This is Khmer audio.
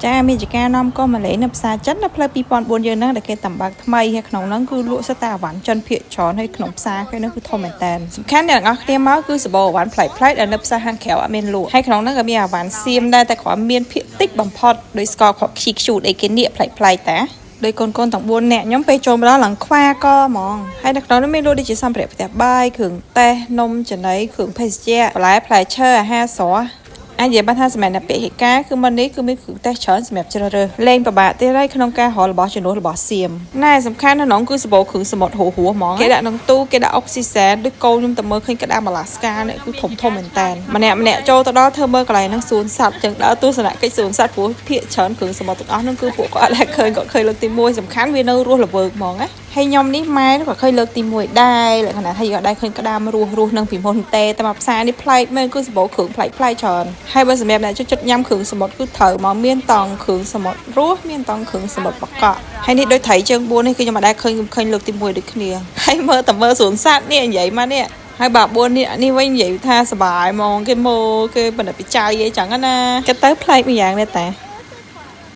ចាមានចការនាំក៏មកលេងនៅផ្សារចិននៅផ្លូវ2004យើងហ្នឹងដែលគេតាមបើកថ្មីហើយក្នុងហ្នឹងគឺលក់សិតតែអវ៉ាន់ចិនភាគច្រើនហើយក្នុងផ្សារគេហ្នឹងគឺធំមែនតើសំខាន់អ្នកទាំងអស់គ្នាមកគឺសបោអវ៉ាន់ប្លែកៗដែលនៅផ្សារហាងក្រៅអត់មានលក់ហើយក្នុងហ្នឹងក៏មានអវ៉ាន់សៀមដែរតែគ្រាន់មានភាគតិចបំផុតដោយស្ករគ្រាប់ខ្ជិះខ្ជូតអីគេនេះប្លែកៗតាដោយកូនទាំង4នាក់ខ្ញុំពេលចូលមកដល់ឡើងខ្វាកហ្មងហើយនៅក្នុងនោះមានលក់ដូចជាសម្ភារៈផ្ទះបាយគ្រឿងតេះនំចំណីគ្រឿងភេសជ្ជៈបន្លែផ្លែឈើអាហារស្រស់អាចនិយាយបានថាសម្រាប់អ្នកពាក់ហិកាគឺមុននេះគឺមានគ្រឿងទេសច្រើនសម្រាប់ជ្រើសរើសលេងប្របាក់ទៀតហើយក្នុងការរករបស់ជំនួសរបស់សៀមណែសំខាន់នៅក្នុងគឺសបោគ្រឿងសមុទ្រហួរហ្មងគេដាក់ក្នុងទូគេដាក់អុកស៊ីសែនដូចកូនខ្ញុំទៅមើលឃើញក្តារម៉ាឡាស្កានេះគឺធំមែនតើម្នាក់ចូលទៅដល់ធ្វើមើលកន្លែងហ្នឹងសួនសត្វចឹងដើរទស្សនកិច្ចសួនសត្វព្រោះភាគច្រើនគ្រឿងសមុទ្រទាំងអស់ហ្នឹងគឺពួកគាត់អាចឃើញលើកទី1សំខាន់វានៅរស់រវើកហ្មងណាហើយខ្ញុំនេះម៉ែក៏ឃើញលើកទី1ដែរលក្ខណៈថាយើងអត់ដែរឃើញក្តាមរស់នឹងពីមុនទេតែមកផ្សារនេះប្លែកមែនគឺសម្បូរគ្រឿងប្លែកច្រើនហើយបើសម្រាប់អ្នកចិត្តញ៉ាំគ្រឿងសមុទ្រគឺត្រូវមកមានតង់គ្រឿងសមុទ្ររស់មានតង់គ្រឿងសមុទ្របកកហើយនេះដូចត្រីជើង4នេះគឺខ្ញុំអត់ដែរឃើញលើកទី1ដូចគ្នាហើយមើលសួនសត្វនេះនិយាយមកនេះហើយបា4នេះវិញនិយាយថាសบายហ្មងគេមើលគេបណ្ឌិតបច្ច័យអីចឹងណាគេទៅប្លែកម្យ៉ាងនេះតា